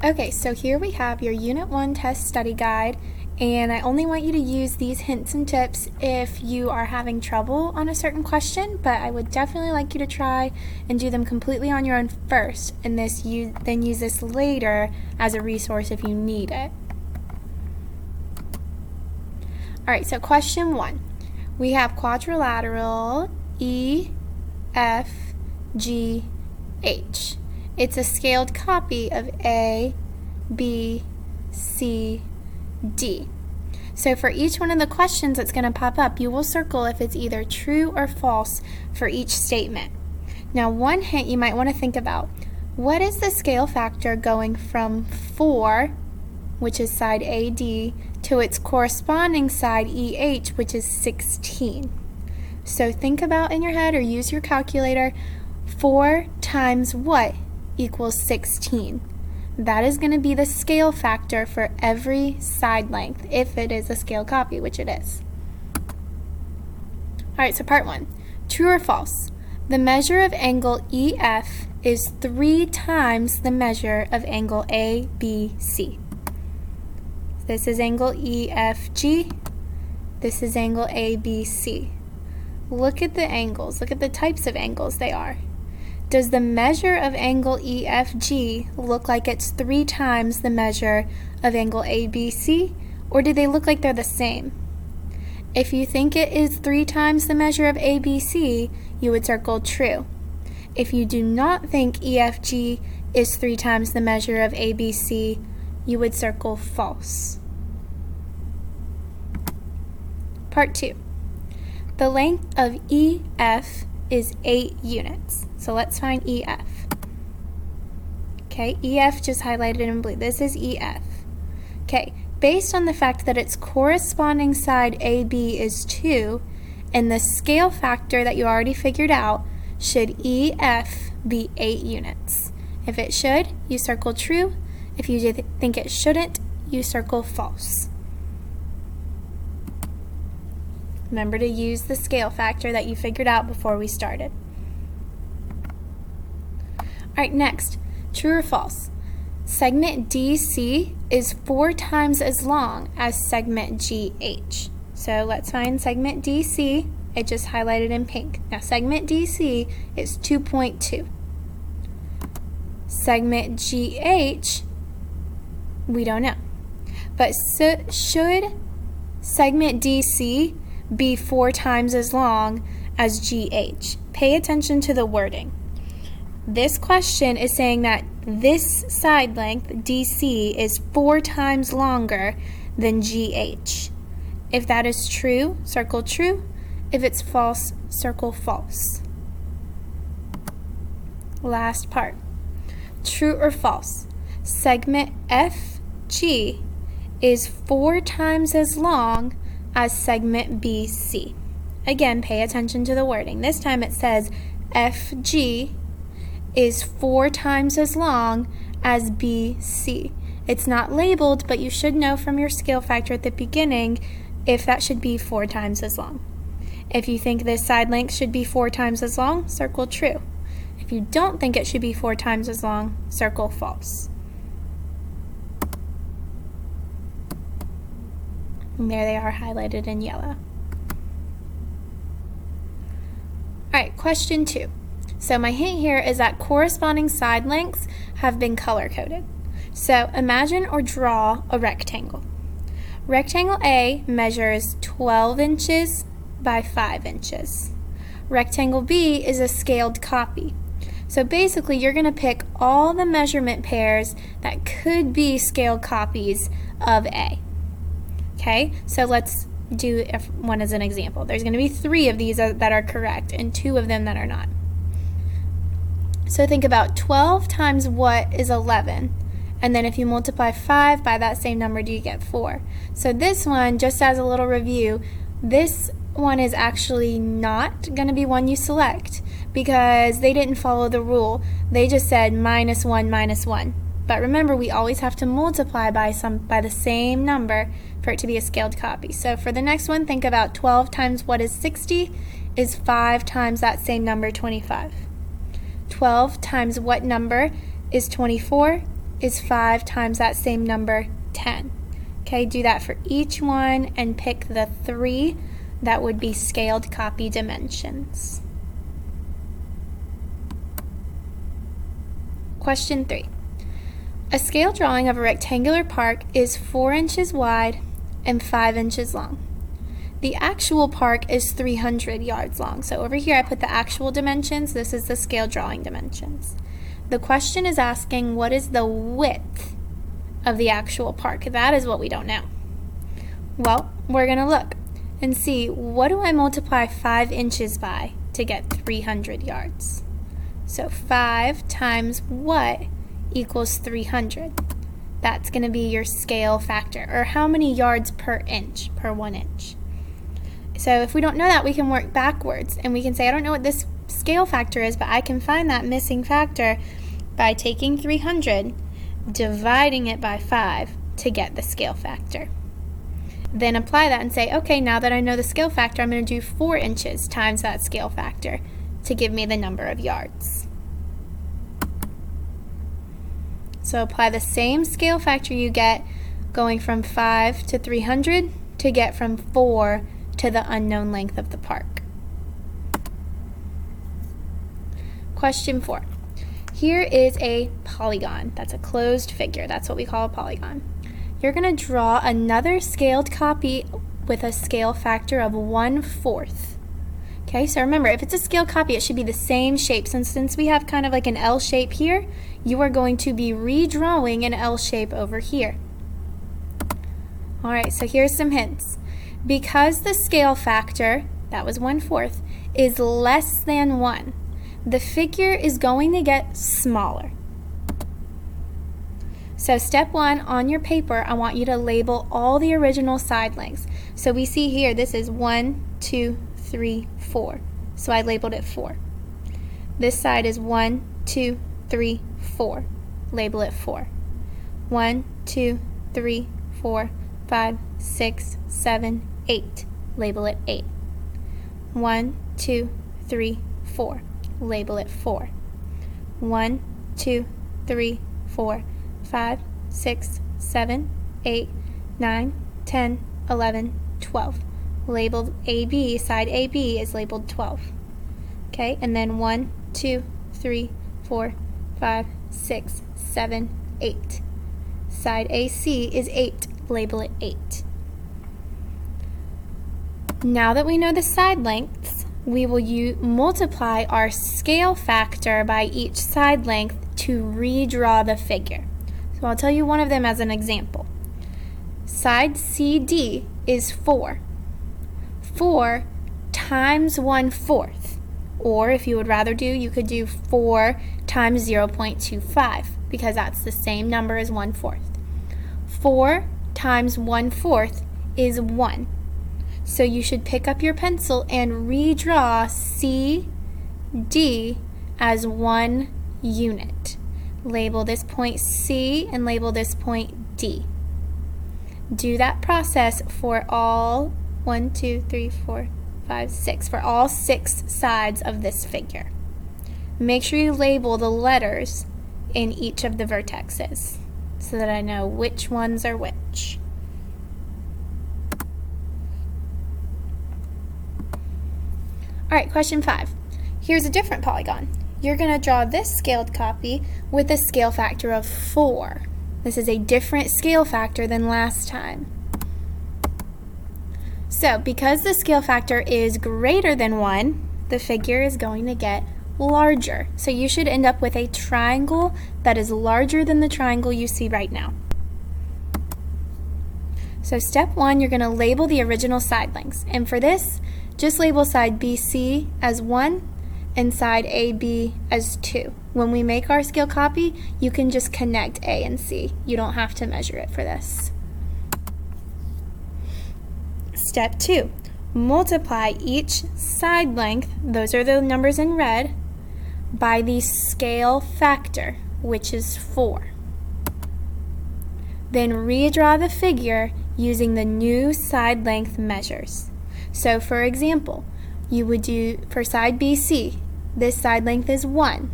Okay, so here we have your Unit 1 test study guide, and I only want you to use these hints and tips if you are having trouble on a certain question, but I would definitely like you to try and do them completely on your own first, and then use this later as a resource if you need it. Alright, so question 1. We have quadrilateral E, F, G, H. It's a scaled copy of A, B, C, D. So for each one of the questions that's going to pop up, you will circle if it's either true or false for each statement. Now, one hint you might want to think about: what is the scale factor going from 4, which is side AD, to its corresponding side EH, which is 16? So think about in your head or use your calculator. 4 times what equals 16? That is going to be the scale factor for every side length, if it is a scale copy, which it is. Alright, so part 1. True or false? The measure of angle EF is 3 times the measure of angle ABC. This is angle EFG. This is angle ABC. Look at the angles. Look at the types of angles they are. Does the measure of angle EFG look like it's 3 times the measure of angle ABC, or do they look like they're the same? If you think it is 3 times the measure of ABC, you would circle true. If you do not think EFG is 3 times the measure of ABC, you would circle false. Part 2. The length of EF is 8 units. So let's find EF. Okay, EF just highlighted in blue. This is EF. Okay, based on the fact that its corresponding side AB is 2, and the scale factor that you already figured out, should EF be 8 units? If it should, you circle true. If you think it shouldn't, you circle false. Remember to use the scale factor that you figured out before we started. Alright, next, true or false? Segment DC is 4 times as long as segment GH. So let's find segment DC. It just highlighted in pink. Now segment DC is 2.2. Segment GH, we don't know. But should segment DC be 4 times as long as GH? Pay attention to the wording. This question is saying that this side length, DC, is 4 times longer than GH. If that is true, circle true. If it's false, circle false. Last part. True or false? Segment FG is 4 times as long as segment BC. Again, pay attention to the wording. This time it says FG is 4 times as long as BC. It's not labeled, but you should know from your scale factor at the beginning if that should be 4 times as long. If you think this side length should be 4 times as long, circle true. If you don't think it should be 4 times as long, circle false. And there they are highlighted in yellow. Alright, question 2. So my hint here is that corresponding side lengths have been color-coded. So imagine or draw a rectangle. Rectangle A measures 12 inches by 5 inches. Rectangle B is a scaled copy. So basically you're going to pick all the measurement pairs that could be scaled copies of A. Okay, so let's do one as an example. There's going to be 3 of these that are correct and 2 of them that are not. So think about 12 times what is 11, and then if you multiply 5 by that same number, do you get 4? So this one, just as a little review, this one is actually not going to be one you select because they didn't follow the rule. They just said minus 1, minus 1. But remember, we always have to multiply by the same number for it to be a scaled copy. So for the next one, think about 12 times what is 60 is 5 times that same number, 25. 12 times what number is 24 is 5 times that same number, 10. Okay, do that for each one and pick the 3 that would be scaled copy dimensions. Question 3. A scale drawing of a rectangular park is 4 inches wide and 5 inches long. The actual park is 300 yards long. So over here I put the actual dimensions. This is the scale drawing dimensions. The question is asking what is the width of the actual park. That is what we don't know. Well, we're going to look and see, what do I multiply 5 inches by to get 300 yards? So 5 times what equals 300? That's going to be your scale factor, or how many yards per inch, per 1 inch. So if we don't know that, we can work backwards and we can say, I don't know what this scale factor is, but I can find that missing factor by taking 300, dividing it by 5 to get the scale factor. Then apply that and say, okay, now that I know the scale factor, I'm going to do 4 inches times that scale factor to give me the number of yards. So apply the same scale factor you get going from 5 to 300 to get from 4 to the unknown length of the park. Question 4. Here is a polygon. That's a closed figure. That's what we call a polygon. You're going to draw another scaled copy with a scale factor of 1/4. Okay, so remember, if it's a scale copy, it should be the same shape. Since we have kind of like an L shape here, you are going to be redrawing an L shape over here. All right, so here's some hints. Because the scale factor, that was 1/4, is less than 1, the figure is going to get smaller. So step 1, on your paper, I want you to label all the original side lengths. So we see here, this is 1, 2, 3, 4. So I labeled it 4. This side is 1, 2, 3, 4. Label it 4. 1, 2, 3, 4, 5, 6, 7, 8. Label it 8. 1, 2, 3, 4. Label it 4. 1, 2, 3, 4, 5, 6, 7, 8, 9, 10, 11, 12. Labeled AB, side AB is labeled 12. Okay, and then 1, 2, 3, 4, 5, 6, 7, 8. Side AC is 8. Label it 8. Now that we know the side lengths, we will multiply our scale factor by each side length to redraw the figure. So I'll tell you one of them as an example. Side CD is 4. 4 times 1/4. Or if you would rather do, you could do 4 times 0.25 because that's the same number as 1/4. 4 times 1/4 is 1. So you should pick up your pencil and redraw CD as 1 unit. Label this point C and label this point D. Do that process for all 1, 2, 3, 4, 5, 6, for all 6 sides of this figure. Make sure you label the letters in each of the vertexes so that I know which ones are which. Alright, question 5. Here's a different polygon. You're going to draw this scaled copy with a scale factor of 4. This is a different scale factor than last time. So, because the scale factor is greater than 1, the figure is going to get larger. So you should end up with a triangle that is larger than the triangle you see right now. So step 1, you're going to label the original side lengths. And for this, just label side BC as 1 and side AB as 2. When we make our scale copy, you can just connect A and C. You don't have to measure it for this. Step 2, multiply each side length, those are the numbers in red, by the scale factor, which is 4. Then redraw the figure using the new side length measures. So for example, you would do for side BC, this side length is 1.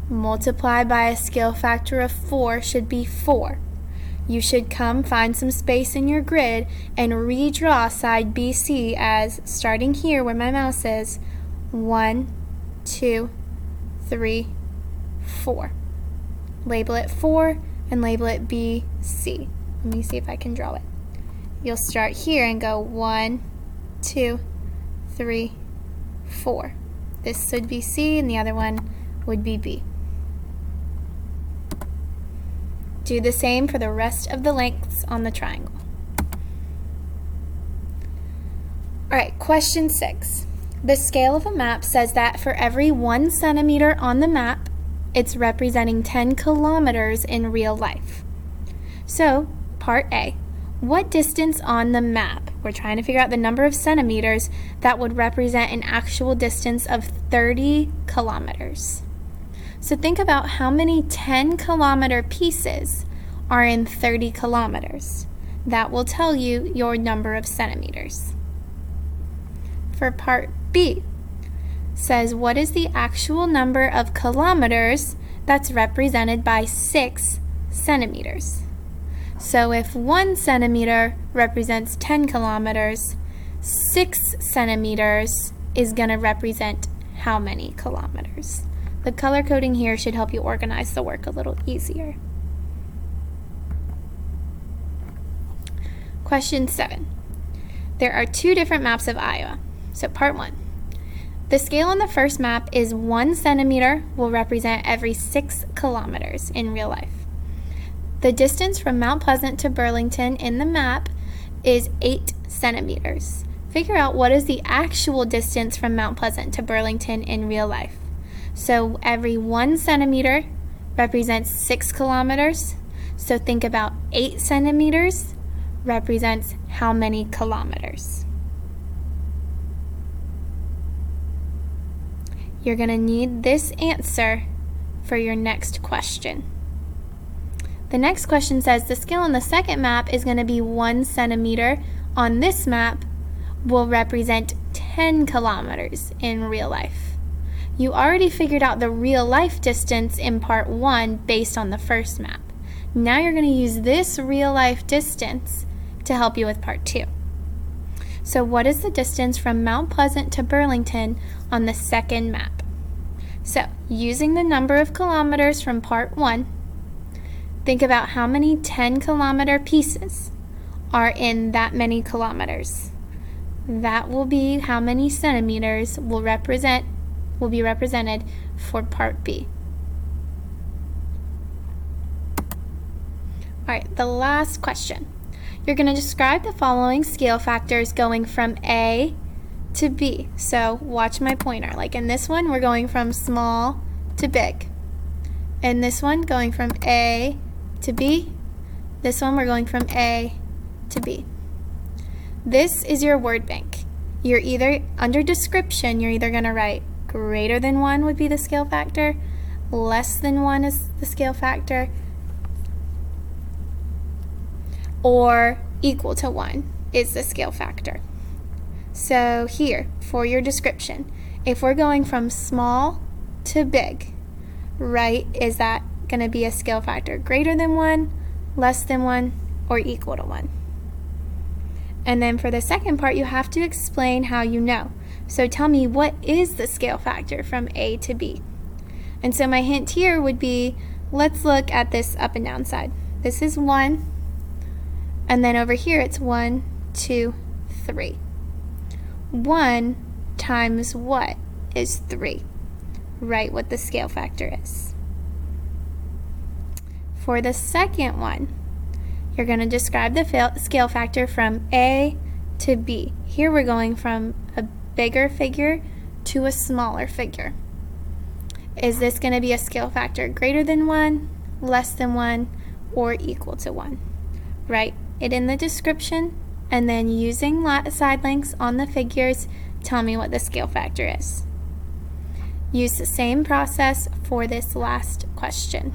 multiplied by a scale factor of 4 should be 4. You should find some space in your grid and redraw side BC as, starting here where my mouse is, 1, 2, 3, 4. Label it 4 and label it BC. Let me see if I can draw it. You'll start here and go 1, 2, 3, 4. This would be C and the other one would be B. Do the same for the rest of the lengths on the triangle. Alright, question 6. The scale of a map says that for every 1 centimeter on the map, it's representing 10 kilometers in real life. So, part A, what distance on the map? We're trying to figure out the number of centimeters that would represent an actual distance of 30 kilometers. So think about how many 10-kilometer pieces are in 30 kilometers. That will tell you your number of centimeters. For part B, says what is the actual number of kilometers that's represented by 6 centimeters. So if 1 centimeter represents 10 kilometers, 6 centimeters is going to represent how many kilometers? The color coding here should help you organize the work a little easier. Question 7. There are 2 different maps of Iowa. So part 1. The scale on the first map is 1 centimeter will represent every 6 kilometers in real life. The distance from Mount Pleasant to Burlington in the map is 8 centimeters. Figure out what is the actual distance from Mount Pleasant to Burlington in real life. So every 1 centimeter represents 6 kilometers. So think about 8 centimeters represents how many kilometers? You're going to need this answer for your next question. The next question says the scale on the second map is going to be 1 centimeter. On this map will represent 10 kilometers in real life. You already figured out the real life distance in part 1 based on the first map. Now you're going to use this real life distance to help you with part 2. So what is the distance from Mount Pleasant to Burlington on the second map? So using the number of kilometers from part 1, think about how many 10-kilometer pieces are in that many kilometers. That will be how many centimeters will be represented for part B. Alright, the last question. You're going to describe the following scale factors going from A to B. So watch my pointer. Like in this one, we're going from small to big. In this one, going from A to B. This one, we're going from A to B. This is your word bank. You're either, under description, you're either going to write greater than 1 would be the scale factor, less than 1 is the scale factor, or equal to 1 is the scale factor. So here, for your description, if we're going from small to big, right, is that going to be a scale factor greater than 1, less than 1, or equal to 1? And then for the second part, you have to explain how you know. So tell me, what is the scale factor from A to B? And so my hint here would be, let's look at this up and down side. This is 1, and then over here it's 1, 2, 3. 1 times what is 3? Write what the scale factor is. For the second one, you're going to describe the scale factor from A to B. Here we're going from a bigger figure to a smaller figure. Is this going to be a scale factor greater than 1, less than 1, or equal to 1? Write it in the description, and then using side lengths on the figures, tell me what the scale factor is. Use the same process for this last question.